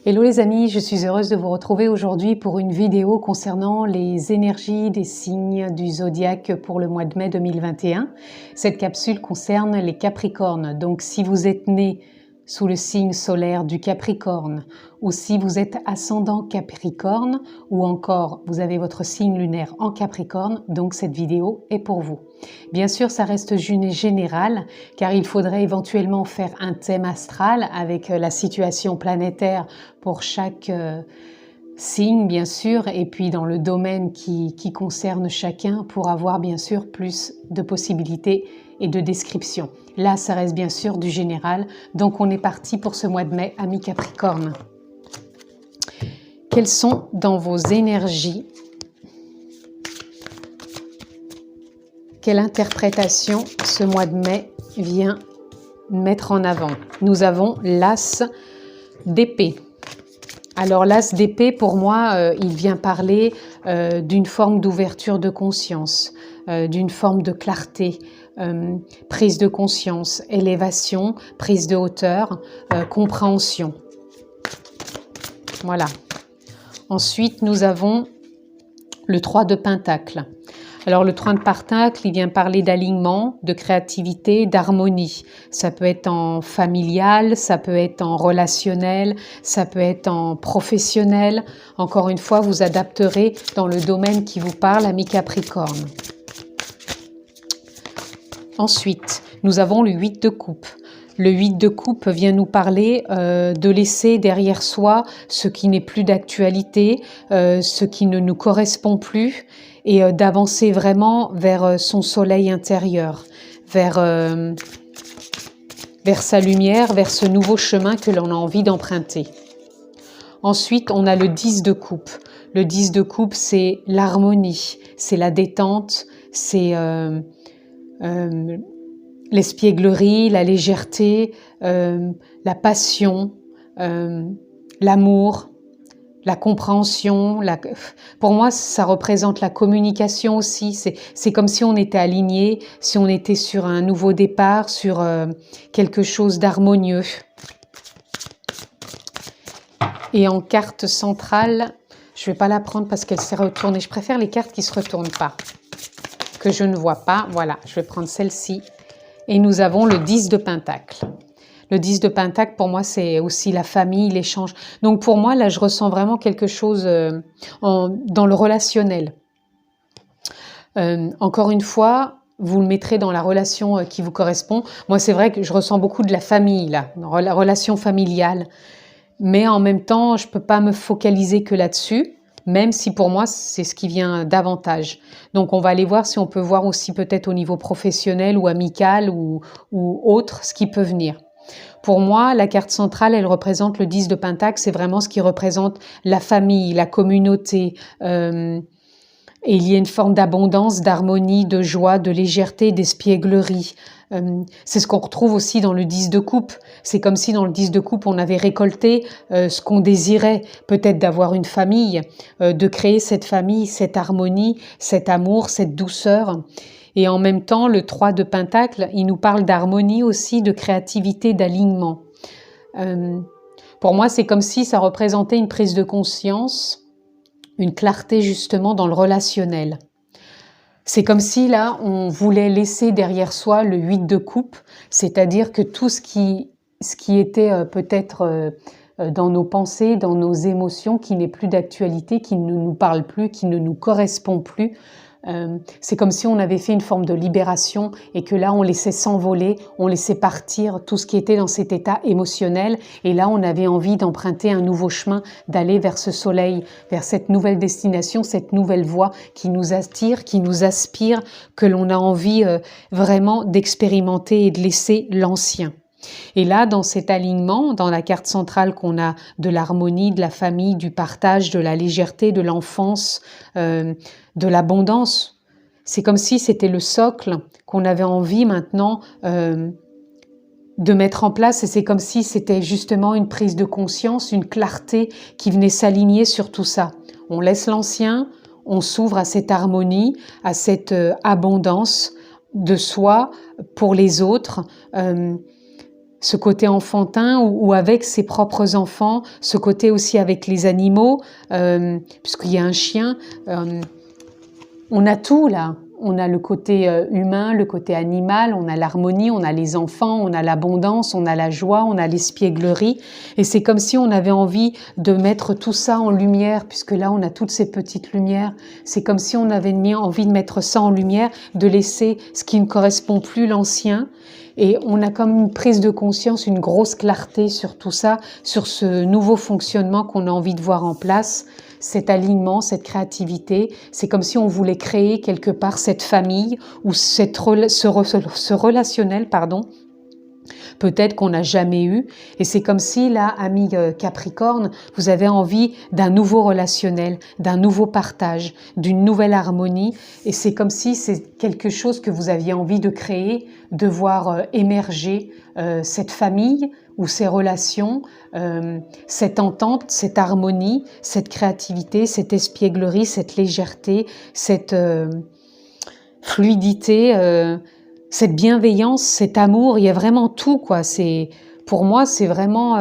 Hello les amis, je suis heureuse de vous retrouver aujourd'hui pour une vidéo concernant les énergies des signes du zodiaque pour le mois de mai 2021. Cette capsule concerne les Capricornes, donc si vous êtes né sous le signe solaire du Capricorne ou si vous êtes ascendant Capricorne ou encore vous avez votre signe lunaire en Capricorne, donc cette vidéo est pour vous. Bien sûr, ça reste général car il faudrait éventuellement faire un thème astral avec la situation planétaire pour chaque signe bien sûr et puis dans le domaine qui concerne chacun pour avoir bien sûr plus de possibilités et de descriptions. Là, ça reste bien sûr du général, donc on est parti pour ce mois de mai, amis Capricorne. Quelles sont dans vos énergies? Quelle interprétation ce mois de mai vient mettre en avant? Nous avons l'As d'épée. Alors l'As d'épée, pour moi, il vient parler d'une forme d'ouverture de conscience, d'une forme de clarté, prise de conscience, élévation, prise de hauteur, compréhension. Voilà. Ensuite, nous avons le 3 de Pentacle. Alors le 3 de Pentacle, il vient parler d'alignement, de créativité, d'harmonie. Ça peut être en familial, ça peut être en relationnel, ça peut être en professionnel. Encore une fois, vous adapterez dans le domaine qui vous parle, amis Capricorne. Ensuite, nous avons le 8 de coupe. Le 8 de coupe vient nous parler de laisser derrière soi ce qui n'est plus d'actualité, ce qui ne nous correspond plus et d'avancer vraiment vers son soleil intérieur, vers sa lumière, vers ce nouveau chemin que l'on a envie d'emprunter. Ensuite, on a le 10 de coupe. Le 10 de coupe, c'est l'harmonie, c'est la détente, c'est l'espièglerie, la légèreté, la passion, l'amour, la compréhension. Pour moi, ça représente la communication aussi. C'est comme si on était aligné, si on était sur un nouveau départ, sur quelque chose d'harmonieux. Et en carte centrale, je ne vais pas la prendre parce qu'elle s'est retournée. Je préfère les cartes qui ne se retournent pas, que je ne vois pas. Voilà, je vais prendre celle-ci. Et nous avons le 10 de Pentacle. Le 10 de Pentacle, pour moi, c'est aussi la famille, l'échange. Donc pour moi, là, je ressens vraiment quelque chose dans le relationnel. Encore une fois, vous le mettrez dans la relation qui vous correspond. Moi, c'est vrai que je ressens beaucoup de la famille, là, dans la relation familiale. Mais en même temps, je ne peux pas me focaliser que là-dessus, même si pour moi, c'est ce qui vient davantage. Donc, on va aller voir si on peut voir aussi peut-être au niveau professionnel ou amical ou autre, ce qui peut venir. Pour moi, la carte centrale, elle représente le 10 de Pentacle, c'est vraiment ce qui représente la famille, la communauté. Et il y a une forme d'abondance, d'harmonie, de joie, de légèreté, d'espièglerie. C'est ce qu'on retrouve aussi dans le 10 de coupe. C'est comme si dans le 10 de coupe, on avait récolté ce qu'on désirait, peut-être d'avoir une famille, de créer cette famille, cette harmonie, cet amour, cette douceur. Et en même temps, le 3 de Pentacle, il nous parle d'harmonie aussi, de créativité, d'alignement. Pour moi, c'est comme si ça représentait une prise de conscience, une clarté justement dans le relationnel. C'est comme si là, on voulait laisser derrière soi le 8 de coupe, c'est-à-dire que tout ce qui était peut-être dans nos pensées, dans nos émotions, qui n'est plus d'actualité, qui ne nous parle plus, qui ne nous correspond plus, c'est comme si on avait fait une forme de libération et que là on laissait s'envoler, on laissait partir tout ce qui était dans cet état émotionnel et là on avait envie d'emprunter un nouveau chemin, d'aller vers ce soleil, vers cette nouvelle destination, cette nouvelle voie qui nous attire, qui nous aspire, que l'on a envie vraiment d'expérimenter et de laisser l'ancien. Et là, dans cet alignement, dans la carte centrale qu'on a de l'harmonie, de la famille, du partage, de la légèreté, de l'enfance, de l'abondance, c'est comme si c'était le socle qu'on avait envie maintenant de mettre en place et c'est comme si c'était justement une prise de conscience, une clarté qui venait s'aligner sur tout ça. On laisse l'ancien, on s'ouvre à cette harmonie, à cette abondance de soi pour les autres, ce côté enfantin ou avec ses propres enfants, ce côté aussi avec les animaux, puisqu'il y a un chien. On a tout là. On a le côté humain, le côté animal, on a l'harmonie, on a les enfants, on a l'abondance, on a la joie, on a l'espièglerie. Et c'est comme si on avait envie de mettre tout ça en lumière, puisque là on a toutes ces petites lumières. C'est comme si on avait envie de mettre ça en lumière, de laisser ce qui ne correspond plus l'ancien. Et on a comme une prise de conscience, une grosse clarté sur tout ça, sur ce nouveau fonctionnement qu'on a envie de voir en place. Cet alignement, cette créativité, c'est comme si on voulait créer quelque part cette famille ou ce relationnel, peut-être qu'on n'a jamais eu. Et c'est comme si là, ami Capricorne, vous avez envie d'un nouveau relationnel, d'un nouveau partage, d'une nouvelle harmonie. Et c'est comme si c'est quelque chose que vous aviez envie de créer, de voir émerger cette famille ou ces relations, cette entente, cette harmonie, cette créativité, cette espièglerie, cette légèreté, cette fluidité, cette bienveillance, cet amour. Il y a vraiment tout, quoi. Pour moi, c'est vraiment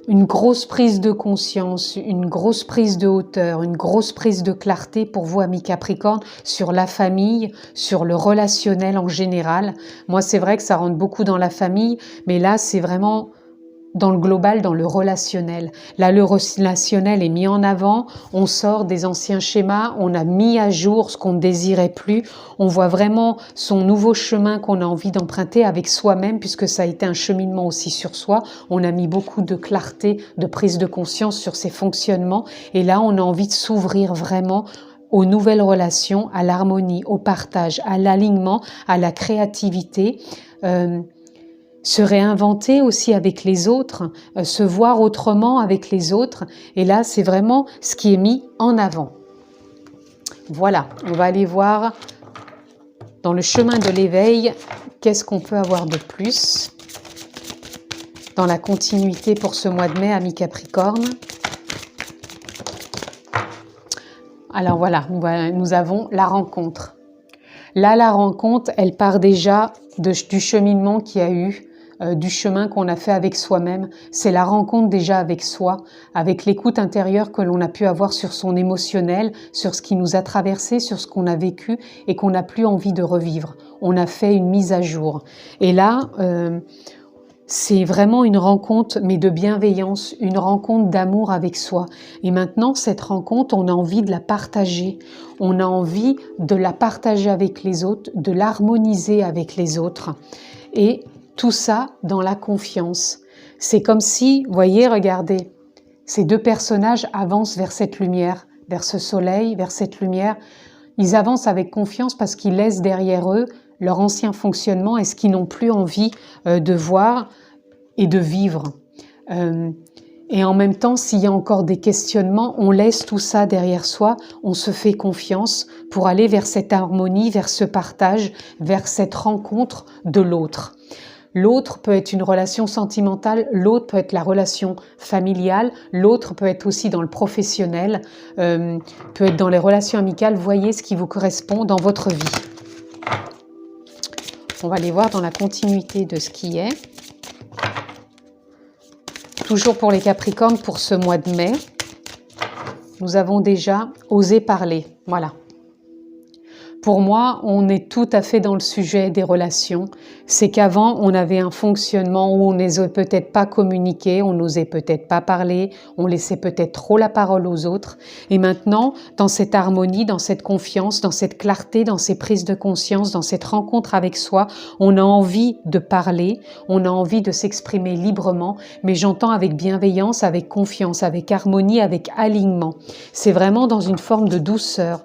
une grosse prise de conscience, une grosse prise de hauteur, une grosse prise de clarté pour vous, amis Capricorne, sur la famille, sur le relationnel en général. Moi, c'est vrai que ça rentre beaucoup dans la famille, mais là, c'est vraiment dans le global, dans le relationnel. Là, le relationnel est mis en avant, on sort des anciens schémas, on a mis à jour ce qu'on ne désirait plus, on voit vraiment son nouveau chemin qu'on a envie d'emprunter avec soi-même, puisque ça a été un cheminement aussi sur soi. On a mis beaucoup de clarté, de prise de conscience sur ses fonctionnements, et là, on a envie de s'ouvrir vraiment aux nouvelles relations, à l'harmonie, au partage, à l'alignement, à la créativité, se réinventer aussi avec les autres, se voir autrement avec les autres. Et là, c'est vraiment ce qui est mis en avant. Voilà, on va aller voir dans le chemin de l'éveil, qu'est-ce qu'on peut avoir de plus dans la continuité pour ce mois de mai, amis Capricorne. Alors voilà, nous avons la rencontre. Là, la rencontre, elle part déjà du cheminement qu'il y a eu, du chemin qu'on a fait avec soi-même. C'est la rencontre déjà avec soi, avec l'écoute intérieure que l'on a pu avoir sur son émotionnel, sur ce qui nous a traversé, sur ce qu'on a vécu et qu'on n'a plus envie de revivre. On a fait une mise à jour. Et là, c'est vraiment une rencontre, mais de bienveillance, une rencontre d'amour avec soi. Et maintenant, cette rencontre, on a envie de la partager. On a envie de la partager avec les autres, de l'harmoniser avec les autres. Et tout ça dans la confiance. C'est comme si, voyez, regardez, ces deux personnages avancent vers cette lumière, vers ce soleil, vers cette lumière. Ils avancent avec confiance parce qu'ils laissent derrière eux leur ancien fonctionnement et ce qu'ils n'ont plus envie de voir et de vivre. Et en même temps, s'il y a encore des questionnements, on laisse tout ça derrière soi, on se fait confiance pour aller vers cette harmonie, vers ce partage, vers cette rencontre de l'autre. L'autre peut être une relation sentimentale, l'autre peut être la relation familiale, l'autre peut être aussi dans le professionnel, peut être dans les relations amicales. Voyez ce qui vous correspond dans votre vie. On va aller voir dans la continuité de ce qui est. Toujours pour les Capricornes, pour ce mois de mai, nous avons déjà osé parler. Voilà. Pour moi, on est tout à fait dans le sujet des relations. C'est qu'avant, on avait un fonctionnement où on n'osait peut-être pas communiquer, on n'osait peut-être pas parler, on laissait peut-être trop la parole aux autres. Et maintenant, dans cette harmonie, dans cette confiance, dans cette clarté, dans ces prises de conscience, dans cette rencontre avec soi, on a envie de parler, on a envie de s'exprimer librement, mais j'entends avec bienveillance, avec confiance, avec harmonie, avec alignement. C'est vraiment dans une forme de douceur,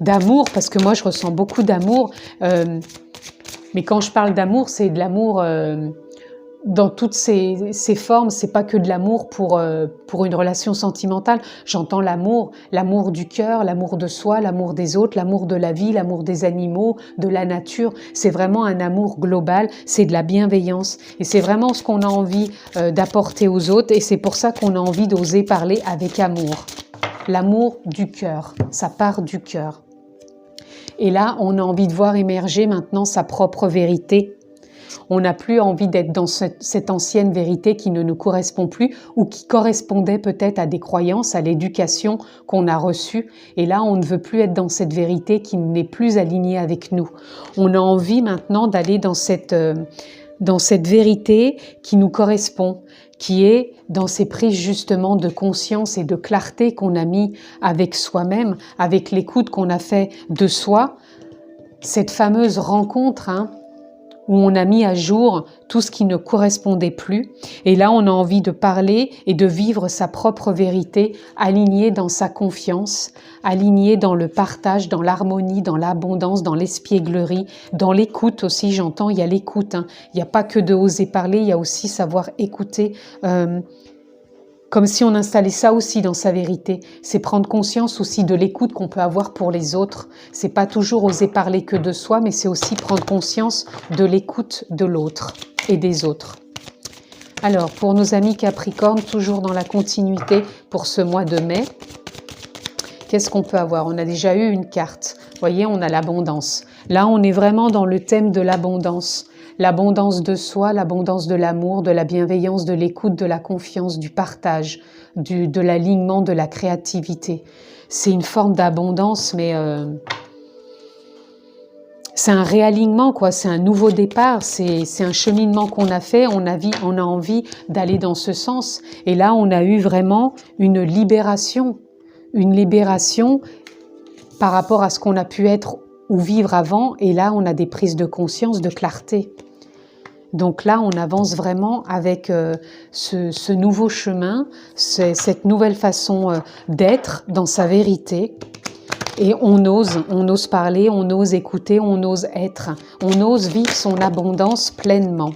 d'amour, parce que moi je ressens beaucoup d'amour, mais quand je parle d'amour, c'est de l'amour dans toutes ses formes. C'est pas que de l'amour pour une relation sentimentale. J'entends l'amour du cœur, l'amour de soi, l'amour des autres, l'amour de la vie, l'amour des animaux, de la nature. C'est vraiment un amour global, c'est de la bienveillance et c'est vraiment ce qu'on a envie d'apporter aux autres, et c'est pour ça qu'on a envie d'oser parler avec amour. L'amour du cœur, ça part du cœur. Et là, on a envie de voir émerger maintenant sa propre vérité, On n'a plus envie d'être dans cette ancienne vérité qui ne nous correspond plus ou qui correspondait peut-être à des croyances, à l'éducation qu'on a reçue. Et là, on ne veut plus être dans cette vérité qui n'est plus alignée avec nous. On a envie maintenant d'aller dans cette vérité qui nous correspond, qui est dans ces prises justement de conscience et de clarté qu'on a mis avec soi-même, avec l'écoute qu'on a fait de soi. Cette fameuse rencontre où on a mis à jour tout ce qui ne correspondait plus. Et là, on a envie de parler et de vivre sa propre vérité, alignée dans sa confiance, alignée dans le partage, dans l'harmonie, dans l'abondance, dans l'espièglerie, dans l'écoute aussi, j'entends, il y a l'écoute. Il n'y a pas que de oser parler, il y a aussi savoir écouter. Comme si on installait ça aussi dans sa vérité. C'est prendre conscience aussi de l'écoute qu'on peut avoir pour les autres. C'est pas toujours oser parler que de soi, mais c'est aussi prendre conscience de l'écoute de l'autre et des autres. Alors, pour nos amis Capricorne, toujours dans la continuité pour ce mois de mai, qu'est-ce qu'on peut avoir? On a déjà eu une carte. Vous voyez, on a l'abondance. Là, on est vraiment dans le thème de l'abondance. L'abondance de soi, l'abondance de l'amour, de la bienveillance, de l'écoute, de la confiance, du partage, de l'alignement, de la créativité. C'est une forme d'abondance, mais c'est un réalignement, quoi. C'est un nouveau départ, c'est un cheminement qu'on a fait, on a envie d'aller dans ce sens. Et là, on a eu vraiment une libération par rapport à ce qu'on a pu être ou vivre avant. Et là, on a des prises de conscience, de clarté. Donc là, on avance vraiment avec ce nouveau chemin, cette nouvelle façon d'être dans sa vérité. Et on ose parler, on ose écouter, on ose être, on ose vivre son abondance pleinement.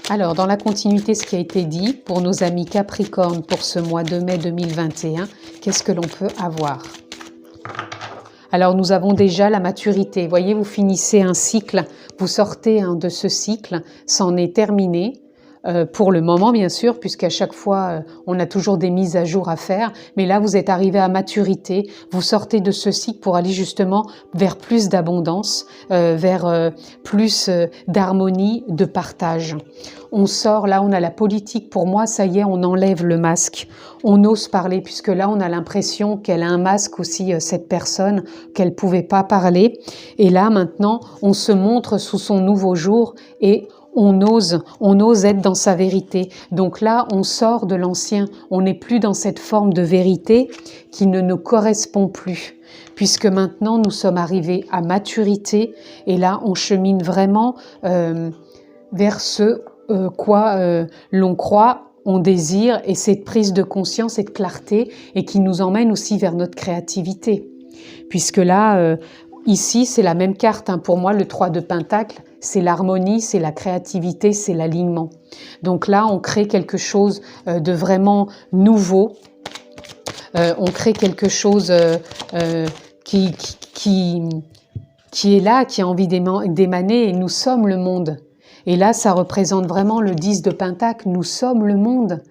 Alors, dans la continuité, ce qui a été dit pour nos amis Capricorne pour ce mois de mai 2021, qu'est-ce que l'on peut avoir ? Alors, nous avons déjà la maturité. Vous voyez, vous finissez un cycle, vous sortez de ce cycle, c'en est terminé. Pour le moment, bien sûr, puisqu'à chaque fois, on a toujours des mises à jour à faire. Mais là, vous êtes arrivé à maturité. Vous sortez de ce cycle pour aller justement vers plus d'abondance, vers plus d'harmonie, de partage. On sort, là, on a la politique. Pour moi, ça y est, on enlève le masque. On ose parler, puisque là, on a l'impression qu'elle a un masque aussi, cette personne, qu'elle pouvait pas parler. Et là, maintenant, on se montre sous son nouveau jour et on ose être dans sa vérité. Donc là, on sort de l'ancien. On n'est plus dans cette forme de vérité qui ne nous correspond plus. Puisque maintenant, nous sommes arrivés à maturité. Et là, on chemine vraiment vers ce quoi l'on croit, on désire. Et cette prise de conscience et de clarté et qui nous emmène aussi vers notre créativité. Puisque là, ici, c'est la même carte. Pour moi, le 3 de Pentacle, c'est l'harmonie, c'est la créativité, c'est l'alignement. Donc là, on crée quelque chose de vraiment nouveau. On crée quelque chose qui est là, qui a envie d'émaner, et nous sommes le monde. Et là, ça représente vraiment le 10 de Pentacle. Nous sommes le monde.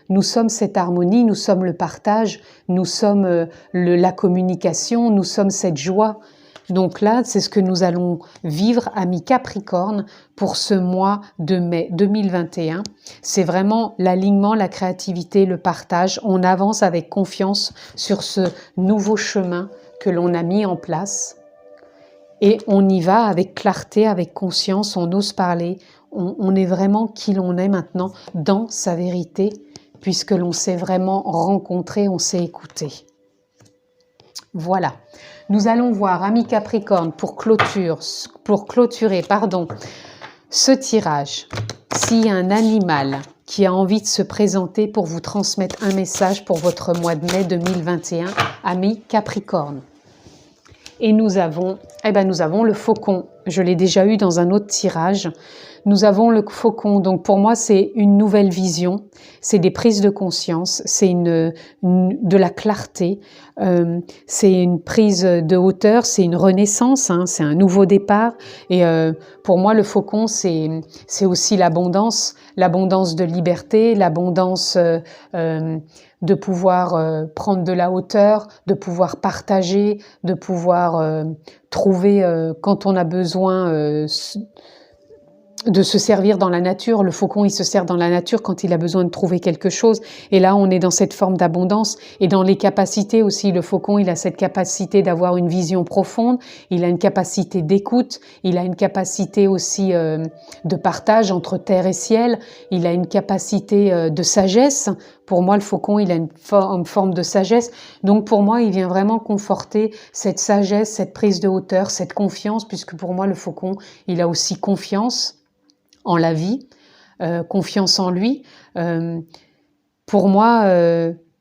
Nous sommes cette harmonie, nous sommes le partage, nous sommes la communication, nous sommes cette joie. Donc là, c'est ce que nous allons vivre, amis Capricorne, pour ce mois de mai 2021. C'est vraiment l'alignement, la créativité, le partage. On avance avec confiance sur ce nouveau chemin que l'on a mis en place. Et on y va avec clarté, avec conscience, on ose parler. On est vraiment qui l'on est maintenant dans sa vérité, puisque l'on s'est vraiment rencontré, on s'est écouté. Voilà. Nous allons voir, amis Capricorne, pour clôturer, ce tirage. S'il y a un animal qui a envie de se présenter pour vous transmettre un message pour votre mois de mai 2021, amis Capricorne. Et nous avons le faucon. Je l'ai déjà eu dans un autre tirage. Nous avons le faucon. Donc pour moi, c'est une nouvelle vision. C'est des prises de conscience. C'est de la clarté. C'est une prise de hauteur. C'est une renaissance. C'est un nouveau départ. Et pour moi, le faucon, c'est aussi l'abondance. L'abondance de liberté, l'abondance de pouvoir prendre de la hauteur, de pouvoir partager, de pouvoir trouver, quand on a besoin de se servir dans la nature. Le faucon, il se sert dans la nature quand il a besoin de trouver quelque chose. Et là, on est dans cette forme d'abondance. Et dans les capacités aussi, le faucon, il a cette capacité d'avoir une vision profonde. Il a une capacité d'écoute. Il a une capacité aussi de partage entre terre et ciel. Il a une capacité de sagesse. Pour moi, le faucon, il a une forme de sagesse. Donc, pour moi, il vient vraiment conforter cette sagesse, cette prise de hauteur, cette confiance, puisque pour moi, le faucon, il a aussi confiance en la vie, confiance en lui. Pour moi,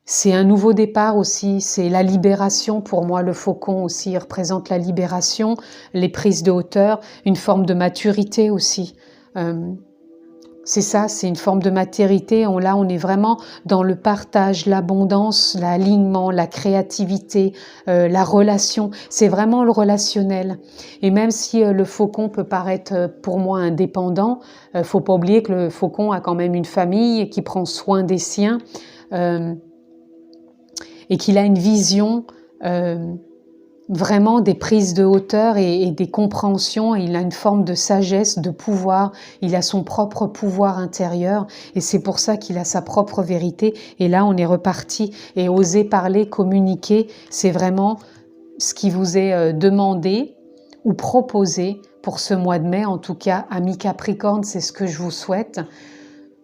c'est un nouveau départ aussi, c'est la libération. Pour moi, le faucon aussi représente la libération, les prises de hauteur, une forme de maturité aussi. C'est ça, c'est une forme de maturité. Là, on est vraiment dans le partage, l'abondance, l'alignement, la créativité, la relation. C'est vraiment le relationnel. Et même si le faucon peut paraître pour moi indépendant, faut pas oublier que le faucon a quand même une famille et qui prend soin des siens et qu'il a une vision vraiment des prises de hauteur et des compréhensions. Il a une forme de sagesse, de pouvoir. Il a son propre pouvoir intérieur et c'est pour ça qu'il a sa propre vérité. Et là, on est reparti. Et oser parler, communiquer, c'est vraiment ce qui vous est demandé ou proposé pour ce mois de mai. En tout cas, amis Capricorne, c'est ce que je vous souhaite.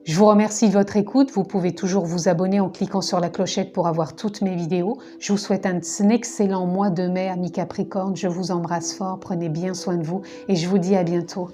Je vous remercie de votre écoute. Vous pouvez toujours vous abonner en cliquant sur la clochette pour avoir toutes mes vidéos. Je vous souhaite un excellent mois de mai, amis Capricorne. Je vous embrasse fort, prenez bien soin de vous et je vous dis à bientôt.